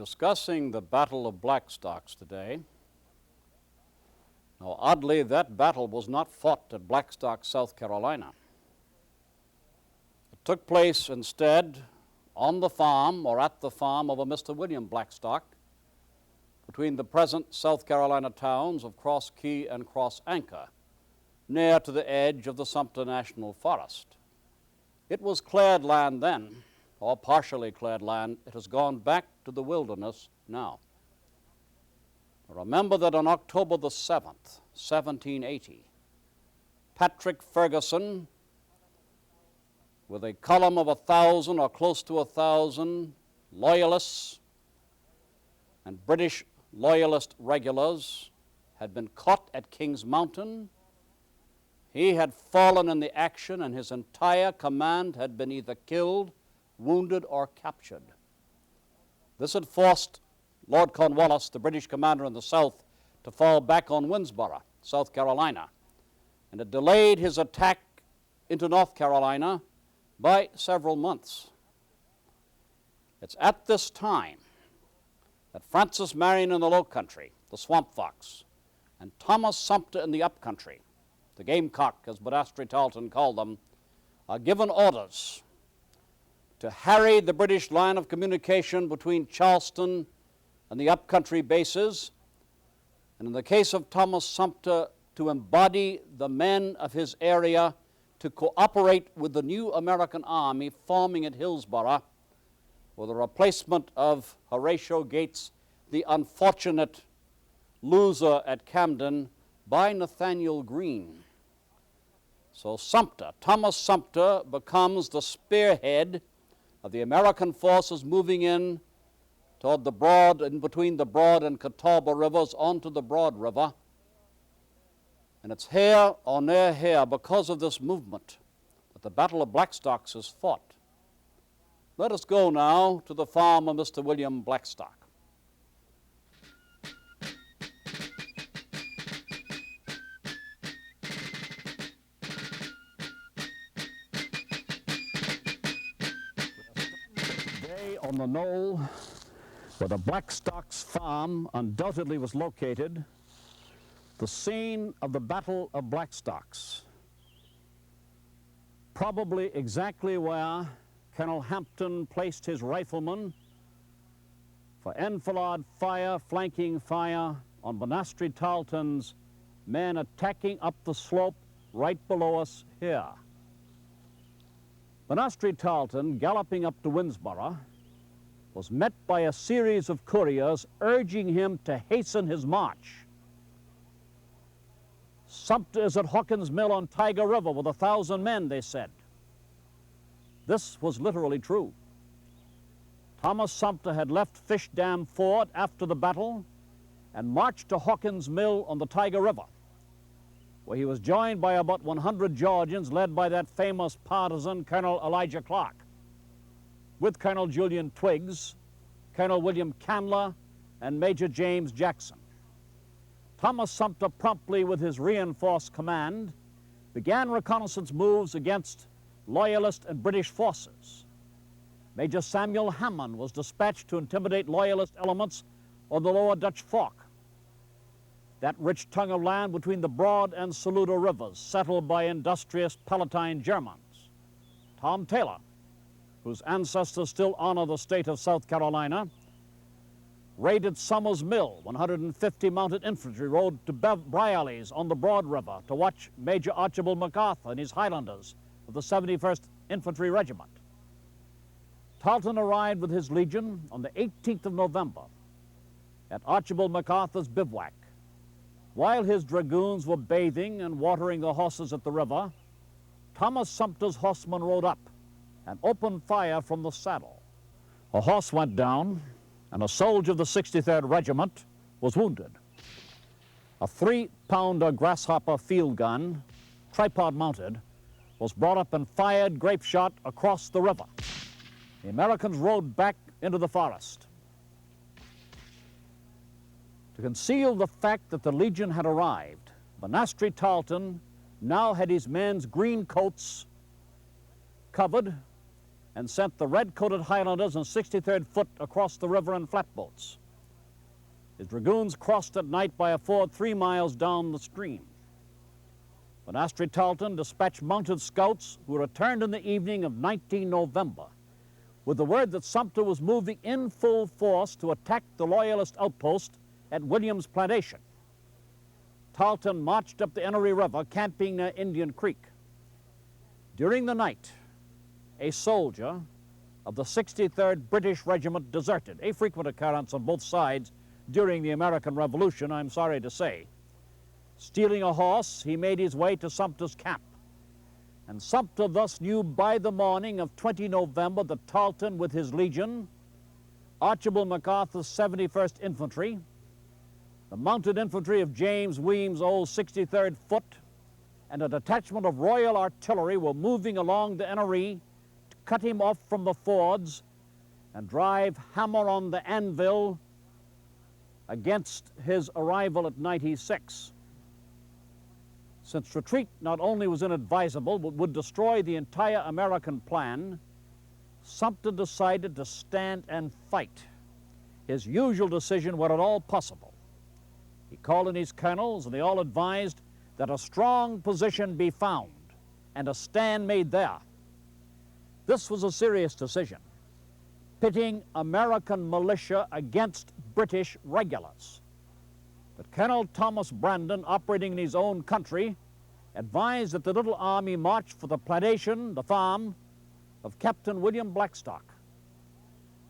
discussing the Battle of Blackstocks today. Now, oddly, that battle was not fought at Blackstock, South Carolina. It took place instead on the farm or at the farm of a Mr. William Blackstock between the present South Carolina towns of Cross Key and Cross Anchor, near to the edge of the Sumter National Forest. It was cleared land then, or partially cleared land. It has gone back to the wilderness now. Remember that on October the 7th, 1780, Patrick Ferguson, with a column of 1,000 or close to 1,000 loyalists and British loyalist regulars, had been caught at King's Mountain. He had fallen in the action, and his entire command had been either killed, wounded, or captured. This had forced Lord Cornwallis, the British commander in the south, to fall back on Winnsboro, South Carolina, and it delayed his attack into North Carolina by several months. It's at this time that Francis Marion in the Low Country, the Swamp Fox, and Thomas Sumter in the Up Country, the Gamecock, as Banastre Tarleton called them, are given orders to harry the British line of communication between Charleston and the upcountry bases, and in the case of Thomas Sumter, to embody the men of his area to cooperate with the new American army forming at Hillsborough for the replacement of Horatio Gates, the unfortunate loser at Camden, by Nathaniel Greene. So Sumter, Thomas Sumter, becomes the spearhead of the American forces moving in toward the Broad, in between the Broad and Catawba rivers, onto the Broad River. And it's here or near here, because of this movement, that the Battle of Blackstocks is fought. Let us go now to the farm of Mr. William Blackstock. Today on the knoll where the Blackstocks farm undoubtedly was located, the scene of the Battle of Blackstocks, probably exactly where Colonel Hampton placed his riflemen for enfilade fire, flanking fire on Banastre Tarleton's men attacking up the slope right below us here. Banastre Tarleton, galloping up to Winnsboro, was met by a series of couriers urging him to hasten his march. Sumter is at Hawkins' Mill on Tiger River with 1,000 men, they said. This was literally true. Thomas Sumter had left Fish Dam Ford after the battle and marched to Hawkins' Mill on the Tiger River, where he was joined by about 100 Georgians led by that famous partisan, Colonel Elijah Clark, with Colonel Julian Twiggs, Colonel William Candler, and Major James Jackson. Thomas Sumter promptly, with his reinforced command, began reconnaissance moves against Loyalist and British forces. Major Samuel Hammond was dispatched to intimidate Loyalist elements on the lower Dutch Fork, that rich tongue of land between the Broad and Saluda rivers, settled by industrious Palatine Germans. Tom Taylor, whose ancestors still honor the state of South Carolina, raided Summer's Mill. 150 mounted infantry rode to Brierley's on the Broad River to watch Major Archibald MacArthur and his Highlanders of the 71st Infantry Regiment. Tarleton arrived with his legion on the 18th of November at Archibald MacArthur's bivouac. While his dragoons were bathing and watering the horses at the river, Thomas Sumter's horsemen rode up and opened fire from the saddle. A horse went down, and a soldier of the 63rd Regiment was wounded. A 3-pounder Grasshopper field gun, tripod-mounted, was brought up and fired grape shot across the river. The Americans rode back into the forest. To conceal the fact that the Legion had arrived, Banastre Tarleton now had his men's green coats covered and sent the red-coated Highlanders and 63rd Foot across the river in flatboats. His dragoons crossed at night by a ford 3 miles down the stream. Banastre Tarleton dispatched mounted scouts who returned in the evening of 19 November with the word that Sumter was moving in full force to attack the Loyalist outpost at Williams Plantation. Tarleton marched up the Enoree River, camping near Indian Creek. During the night, a soldier of the 63rd British Regiment deserted, a frequent occurrence on both sides during the American Revolution, I'm sorry to say. Stealing a horse, he made his way to Sumter's camp. And Sumter thus knew by the morning of 20 November that Tarleton with his legion, Archibald MacArthur's 71st Infantry, the mounted infantry of James Weem's old 63rd Foot, and a detachment of Royal Artillery were moving along the Enoree to cut him off from the fords and drive hammer on the anvil against his arrival at 96. Since retreat not only was inadvisable but would destroy the entire American plan, Sumter decided to stand and fight, his usual decision where at all possible. He called in his colonels, and they all advised that a strong position be found and a stand made there. This was a serious decision, pitting American militia against British regulars. But Colonel Thomas Brandon, operating in his own country, advised that the little army march for the plantation, the farm, of Captain William Blackstock.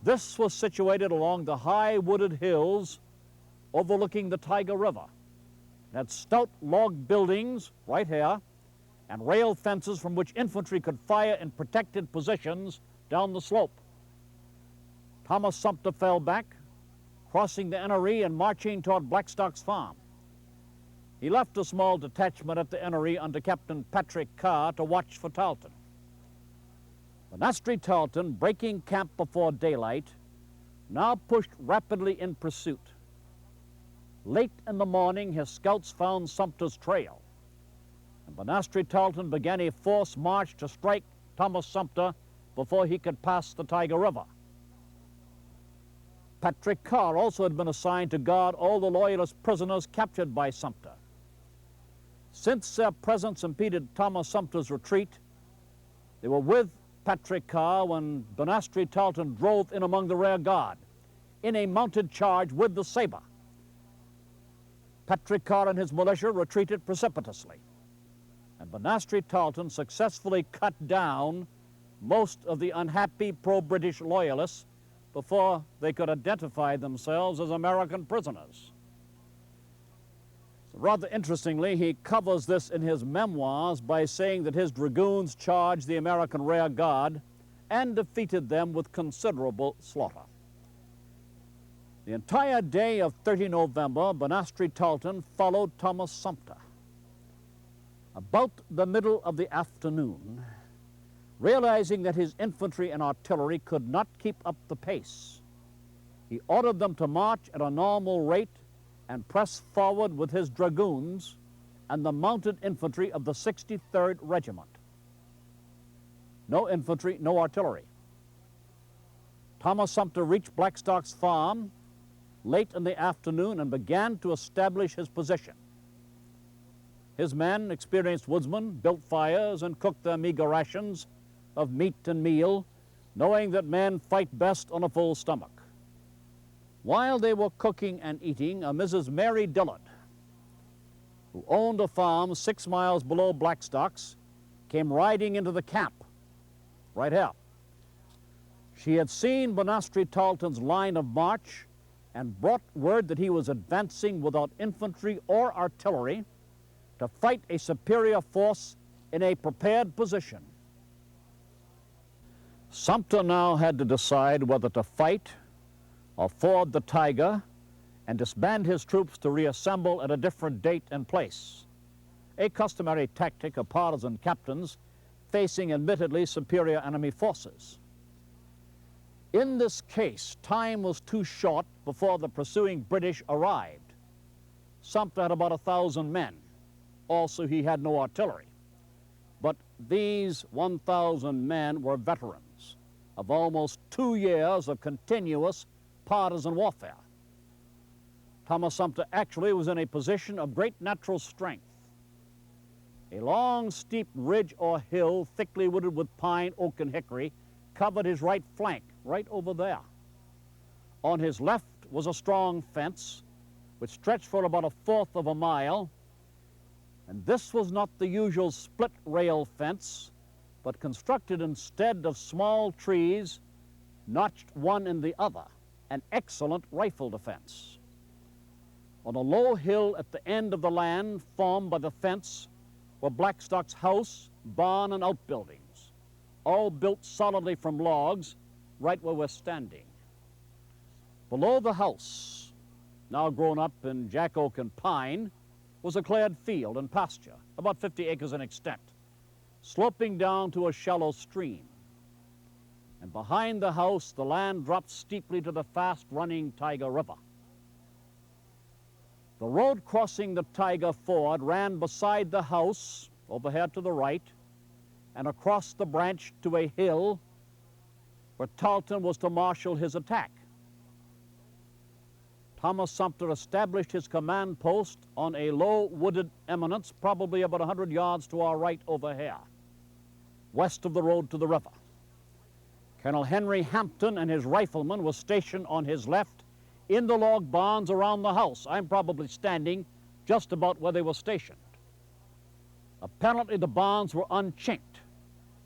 This was situated along the high wooded hills overlooking the Tyger River. It had stout log buildings right here and rail fences from which infantry could fire in protected positions down the slope. Thomas Sumter fell back, crossing the Enoree and marching toward Blackstock's farm. He left a small detachment at the Enoree under Captain Patrick Carr to watch for Tarleton. Banastre Tarleton, breaking camp before daylight, now pushed rapidly in pursuit. Late in the morning, his scouts found Sumter's trail, and Banastre Tarleton began a forced march to strike Thomas Sumter before he could pass the Tyger River. Patrick Carr also had been assigned to guard all the Loyalist prisoners captured by Sumter. Since their presence impeded Thomas Sumter's retreat, they were with Patrick Carr when Banastre Tarleton drove in among the rear guard in a mounted charge with the saber. Patrick Carr and his militia retreated precipitously, and Banastre Tarleton successfully cut down most of the unhappy pro-British Loyalists before they could identify themselves as American prisoners. So rather interestingly, he covers this in his memoirs by saying that his dragoons charged the American rear guard and defeated them with considerable slaughter. The entire day of 30 November, Banastre Tarleton followed Thomas Sumter. About the middle of the afternoon, realizing that his infantry and artillery could not keep up the pace, he ordered them to march at a normal rate and press forward with his dragoons and the mounted infantry of the 63rd Regiment. No infantry, no artillery. Thomas Sumter reached Blackstock's farm late in the afternoon and began to establish his position. His men, experienced woodsmen, built fires and cooked their meager rations of meat and meal, knowing that men fight best on a full stomach. While they were cooking and eating, a Mrs. Mary Dillard, who owned a farm 6 miles below Blackstock's, came riding into the camp right here. She had seen Banastre Tarleton's line of march and brought word that he was advancing without infantry or artillery to fight a superior force in a prepared position. Sumter now had to decide whether to fight or ford the Tyger and disband his troops to reassemble at a different date and place, a customary tactic of partisan captains facing admittedly superior enemy forces. In this case, time was too short before the pursuing British arrived. Sumter had about 1,000 men. Also, he had no artillery. But these 1,000 men were veterans. of almost 2 years of continuous partisan warfare. Thomas Sumter actually was in a position of great natural strength. A long, steep ridge or hill, thickly wooded with pine, oak, and hickory, covered his right flank, right over there. On his left was a strong fence, which stretched for about 1/4 of a mile, and this was not the usual split rail fence, but constructed instead of small trees, notched one in the other, an excellent rifle defense. On a low hill at the end of the land formed by the fence were Blackstock's house, barn, and outbuildings, all built solidly from logs, right where we're standing. Below the house, now grown up in jack oak and pine, was a cleared field and pasture, about 50 acres in extent, sloping down to a shallow stream. And behind the house, the land dropped steeply to the fast-running Tiger River. The road crossing the Tiger Ford ran beside the house, overhead to the right, and across the branch to a hill where Tarleton was to marshal his attack. Thomas Sumter established his command post on a low wooded eminence, probably about 100 yards to our right over here, west of the road to the river. Colonel Henry Hampton and his riflemen were stationed on his left in the log barns around the house. I'm probably standing just about where they were stationed. Apparently the barns were unchinked,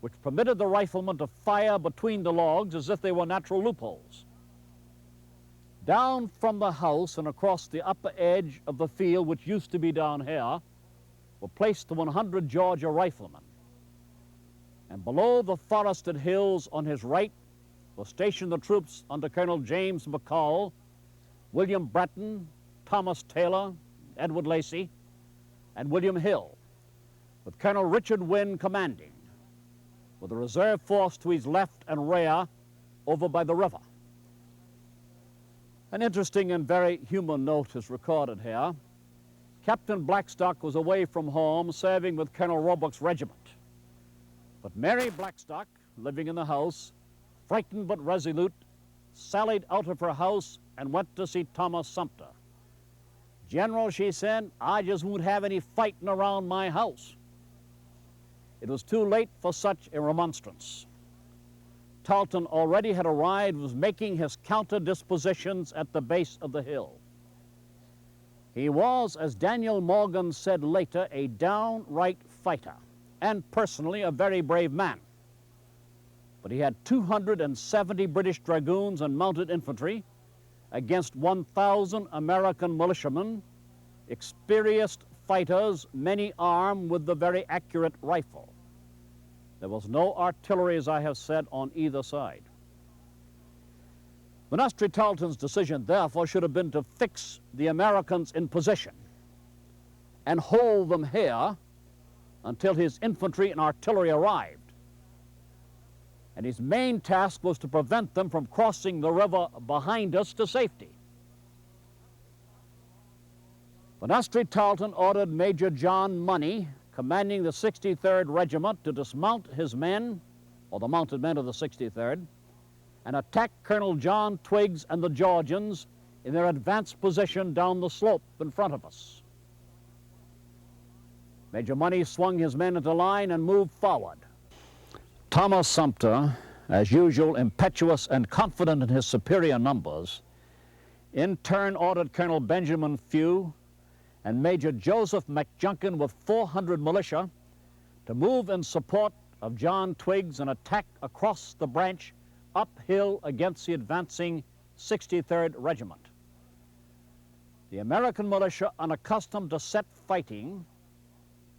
which permitted the riflemen to fire between the logs as if they were natural loopholes. Down from the house and across the upper edge of the field, which used to be down here, were placed the 100 Georgia riflemen. And below the forested hills on his right were stationed the troops under Colonel James McCall, William Breton, Thomas Taylor, Edward Lacey, and William Hill, with Colonel Richard Wynn commanding, with a reserve force to his left and rear over by the river. An interesting and very human note is recorded here. Captain Blackstock was away from home serving with Colonel Roebuck's regiment. But Mary Blackstock, living in the house, frightened but resolute, sallied out of her house and went to see Thomas Sumter. "General," she said, "I just won't have any fighting around my house." It was too late for such a remonstrance. Tarleton already had arrived, was making his counter dispositions at the base of the hill. He was, as Daniel Morgan said later, a downright fighter, and personally a very brave man. But he had 270 British dragoons and mounted infantry against 1,000 American militiamen, experienced fighters, many armed with the very accurate rifle. There was no artillery, as I have said, on either side. Banastre Tarleton's decision, therefore, should have been to fix the Americans in position and hold them here until his infantry and artillery arrived. And his main task was to prevent them from crossing the river behind us to safety. Banastre Tarleton ordered Major John Money, commanding the 63rd Regiment, to dismount his men, or the mounted men of the 63rd, and attack Colonel John Twiggs and the Georgians in their advanced position down the slope in front of us. Major Money swung his men into line and moved forward. Thomas Sumter, as usual impetuous and confident in his superior numbers, in turn ordered Colonel Benjamin Few and Major Joseph McJunkin with 400 militia to move in support of John Twiggs and attack across the branch uphill against the advancing 63rd Regiment. The American militia, unaccustomed to set fighting,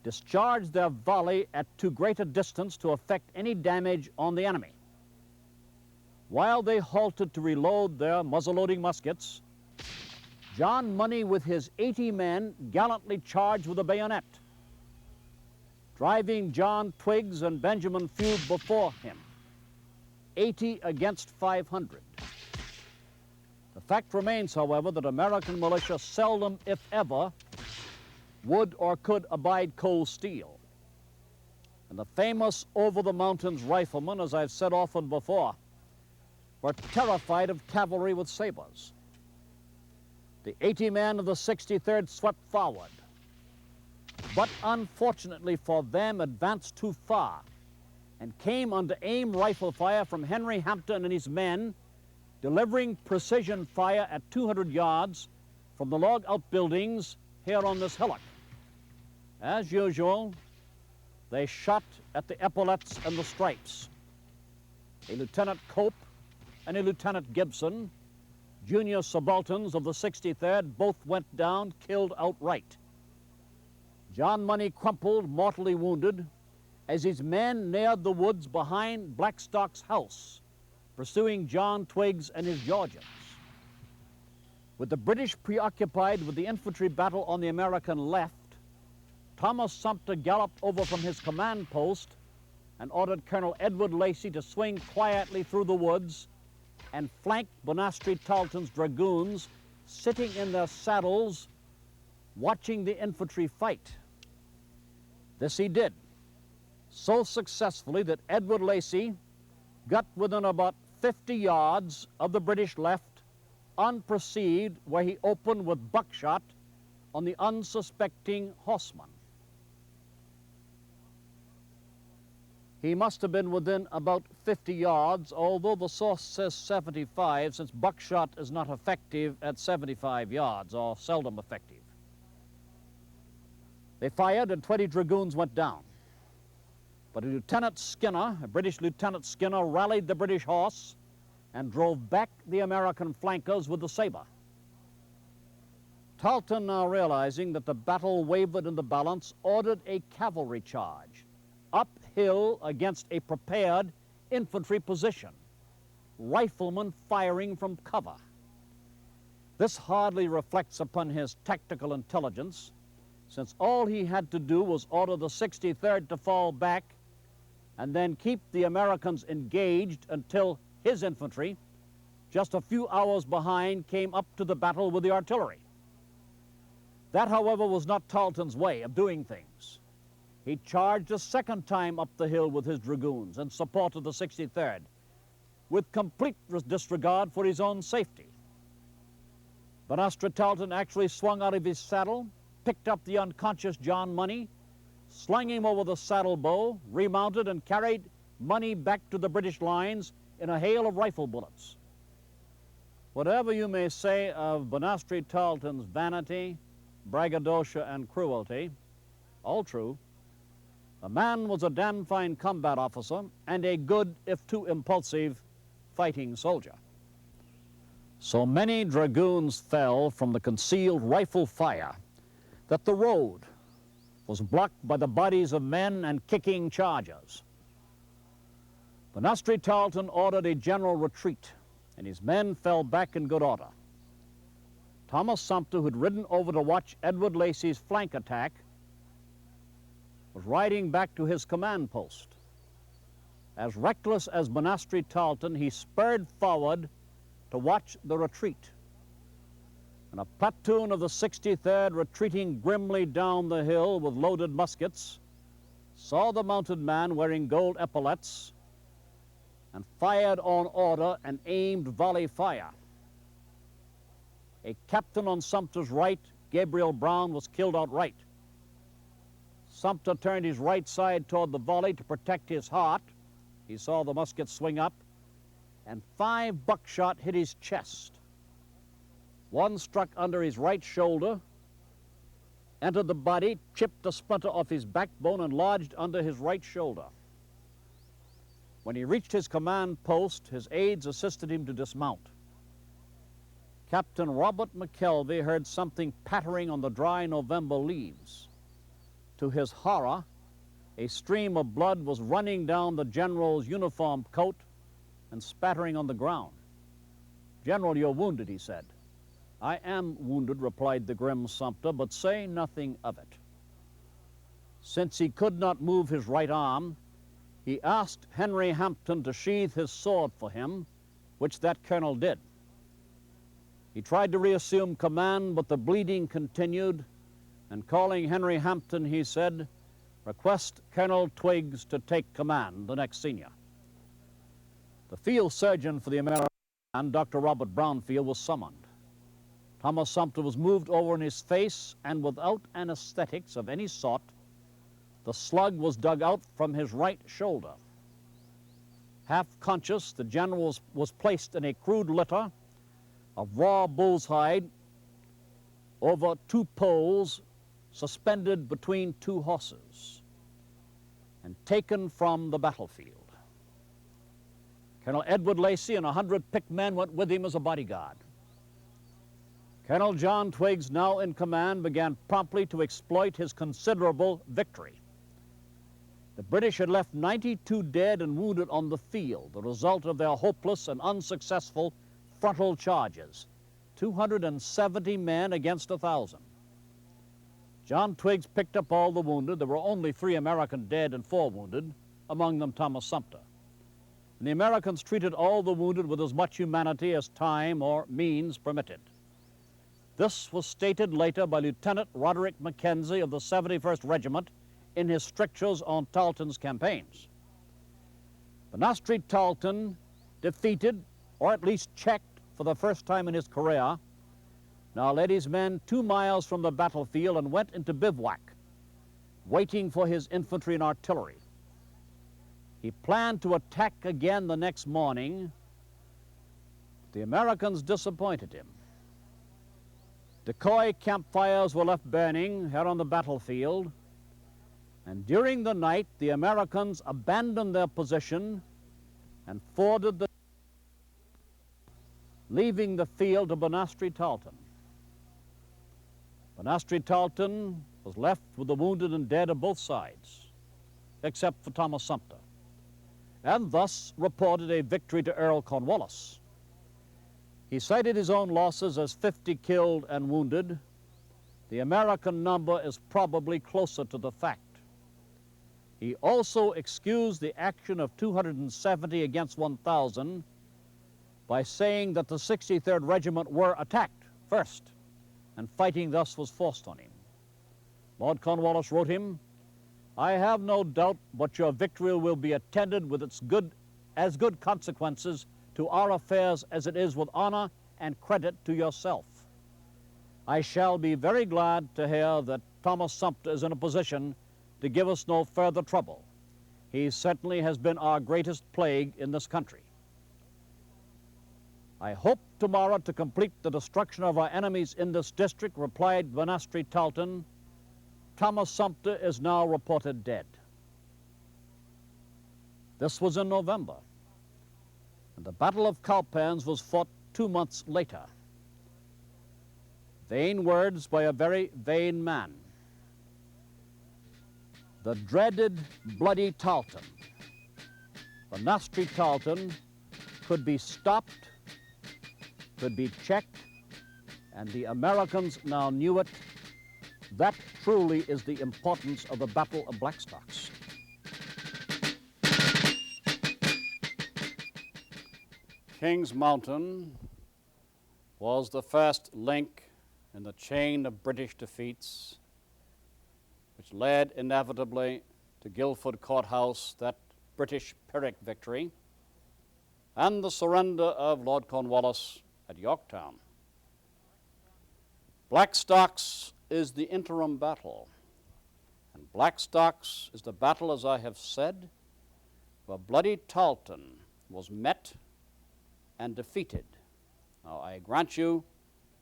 discharged their volley at too great a distance to effect any damage on the enemy. While they halted to reload their muzzle-loading muskets, John Money with his 80 men gallantly charged with a bayonet, driving John Twiggs and Benjamin Few before him, 80 against 500. The fact remains, however, that American militia seldom, if ever, would or could abide cold steel. And the famous over-the-mountains rifleman, as I've said often before, were terrified of cavalry with sabers. The 80 men of the 63rd swept forward, but unfortunately for them advanced too far and came under aim rifle fire from Henry Hampton and his men, delivering precision fire at 200 yards from the log outbuildings here on this hillock. As usual, they shot at the epaulets and the stripes. A Lieutenant Cope and a Lieutenant Gibson, junior subalterns of the 63rd, both went down, killed outright. John Money crumpled, mortally wounded, as his men neared the woods behind Blackstock's house, pursuing John Twiggs and his Georgians. With the British preoccupied with the infantry battle on the American left, Thomas Sumter galloped over from his command post and ordered Colonel Edward Lacey to swing quietly through the woods and flank Banastre Tarleton's dragoons sitting in their saddles watching the infantry fight. This he did so successfully that Edward Lacey got within about 50 yards of the British left unperceived, where he opened with buckshot on the unsuspecting horseman. He must have been within about 50 yards, although the source says 75, since buckshot is not effective at 75 yards, or seldom effective. They fired and 20 dragoons went down. But a Lieutenant Skinner, a British Lieutenant Skinner, rallied the British horse and drove back the American flankers with the saber. Tarleton, now realizing that the battle wavered in the balance, ordered a cavalry charge uphill against a prepared infantry position, riflemen firing from cover. This hardly reflects upon his tactical intelligence, since all he had to do was order the 63rd to fall back and then keep the Americans engaged until his infantry, just a few hours behind, came up to the battle with the artillery. That, however, was not Tarleton's way of doing things. He charged a second time up the hill with his dragoons in support of the 63rd, with complete disregard for his own safety. Banastre Tarleton actually swung out of his saddle, picked up the unconscious John Money, slung him over the saddle bow, remounted, and carried Money back to the British lines in a hail of rifle bullets. Whatever you may say of Banastre Tarleton's vanity, braggadocio, and cruelty, all true, the man was a damn fine combat officer and a good, if too impulsive, fighting soldier. So many dragoons fell from the concealed rifle fire that the road was blocked by the bodies of men and kicking chargers. Banastre Tarleton ordered a general retreat, and his men fell back in good order. Thomas Sumter, who had ridden over to watch Edward Lacey's flank attack, was riding back to his command post. As reckless as Banastre Tarleton, he spurred forward to watch the retreat. And a platoon of the 63rd, retreating grimly down the hill with loaded muskets, saw the mounted man wearing gold epaulets and fired on order an aimed volley fire. A captain on Sumter's right, Gabriel Brown, was killed outright. Sumter turned his right side toward the volley to protect his heart. He saw the musket swing up, and 5 buckshot hit his chest. One struck under his right shoulder, entered the body, chipped a splinter off his backbone, and lodged under his right shoulder. When he reached his command post, his aides assisted him to dismount. Captain Robert McKelvey heard something pattering on the dry November leaves. To his horror, a stream of blood was running down the general's uniform coat and spattering on the ground. "General, you're wounded," he said. "I am wounded," replied the grim Sumter, "but say nothing of it." Since he could not move his right arm, he asked Henry Hampton to sheathe his sword for him, which that colonel did. He tried to reassume command, but the bleeding continued, and calling Henry Hampton, he said, "Request Colonel Twiggs to take command," the next senior. The field surgeon for the American And Dr. Robert Brownfield was summoned. Thomas Sumter was moved over in his face, and without anesthetics of any sort, the slug was dug out from his right shoulder. Half conscious, the general was placed in a crude litter of raw bull's hide over two poles suspended between two horses and taken from the battlefield. Colonel Edward Lacey and 100 picked men went with him as a bodyguard. Colonel John Twiggs, now in command, began promptly to exploit his considerable victory. The British had left 92 dead and wounded on the field, the result of their hopeless and unsuccessful frontal charges, 270 men against 1,000. John Twiggs picked up all the wounded. There were only 3 American dead and 4 wounded, among them Thomas Sumter. And the Americans treated all the wounded with as much humanity as time or means permitted. This was stated later by Lieutenant Roderick Mackenzie of the 71st Regiment in his strictures on Tarleton's campaigns. Banastre Tarleton defeated, or at least checked for the first time in his career, now led his men 2 miles from the battlefield and went into bivouac, waiting for his infantry and artillery. He planned to attack again the next morning. The Americans disappointed him. Decoy campfires were left burning here on the battlefield, and during the night the Americans abandoned their position and forded the leaving the field to Banastre Tarleton. Banastre Tarleton was left with the wounded and dead of both sides, except for Thomas Sumter, and thus reported a victory to Earl Cornwallis. He cited his own losses as 50 killed and wounded. The American number is probably closer to the fact. He also excused the action of 270 against 1,000 by saying that the 63rd Regiment were attacked first, and fighting thus was forced on him. Lord Cornwallis wrote him, "I have no doubt but your victory will be attended with as good consequences to our affairs as it is with honor and credit to yourself. I shall be very glad to hear that Thomas Sumter is in a position to give us no further trouble. He certainly has been our greatest plague in this country. I hope tomorrow to complete the destruction of our enemies in this district," replied Banastre Tarleton. "Thomas Sumter is now reported dead." This was in November, and the Battle of Cowpens was fought 2 months later. Vain words by a very vain man. The dreaded bloody Tarleton, Banastre Tarleton, could be stopped, could be checked, and the Americans now knew it. That truly is the importance of the Battle of Blackstocks. Kings Mountain was the first link in the chain of British defeats, which led inevitably to Guilford Courthouse, that British Pyrrhic victory, and the surrender of Lord Cornwallis at Yorktown. Blackstocks is the interim battle, and Blackstocks is the battle, as I have said, where bloody Tarleton was met and defeated. Now, I grant you,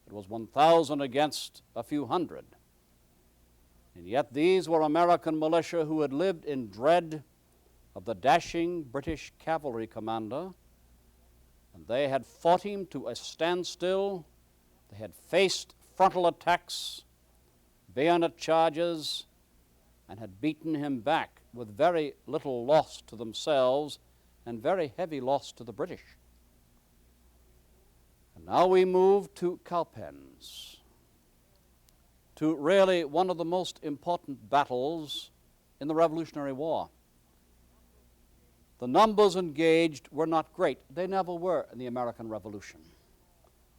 it was 1,000 against a few hundred. And yet these were American militia who had lived in dread of the dashing British cavalry commander, and they had fought him to a standstill. They had faced frontal attacks, bayonet charges, and had beaten him back with very little loss to themselves and very heavy loss to the British. And now we move to Cowpens, to really one of the most important battles in the Revolutionary War. The numbers engaged were not great. They never were in the American Revolution.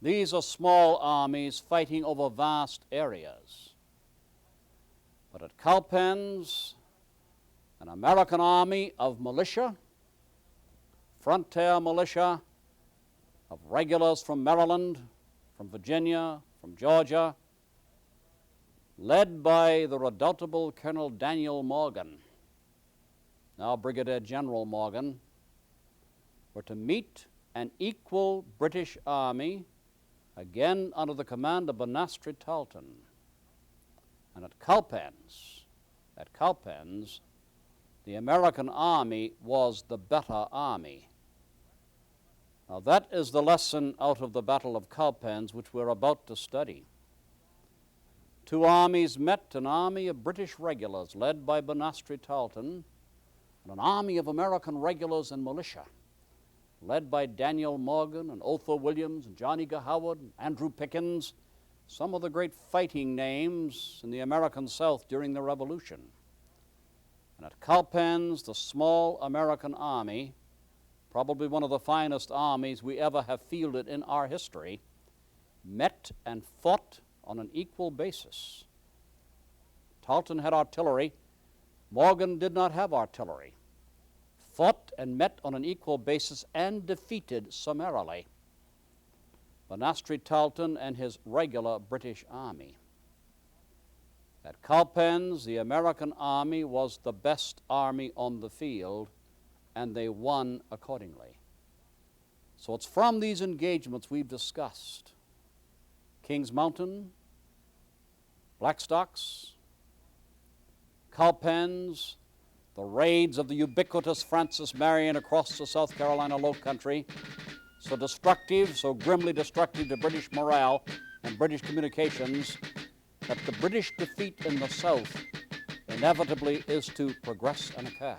These are small armies fighting over vast areas. But at Cowpens, an American army of militia, frontier militia, of regulars from Maryland, from Virginia, from Georgia, led by the redoubtable Colonel Daniel Morgan, now Brigadier General Morgan, were to meet an equal British army, again under the command of Banastre Tarleton. And at Cowpens, the American army was the better army. Now that is the lesson out of the Battle of Cowpens which we're about to study. Two armies met, an army of British regulars led by Banastre Tarleton, and an army of American regulars and militia led by Daniel Morgan and Otho Williams and John Eager Howard and Andrew Pickens, some of the great fighting names in the American South during the Revolution. And at Cowpens, the small American army, probably one of the finest armies we ever have fielded in our history, met and fought on an equal basis. Tarleton had artillery. Morgan did not have artillery. Fought and met on an equal basis and defeated summarily Banastre Tarleton and his regular British army. At Cowpens, the American army was the best army on the field, and they won accordingly. So it's from these engagements we've discussed: Kings Mountain, Blackstocks, Cowpens, the raids of the ubiquitous Francis Marion across the South Carolina low country, so destructive, so grimly destructive to British morale and British communications, that the British defeat in the South inevitably is to progress and occur.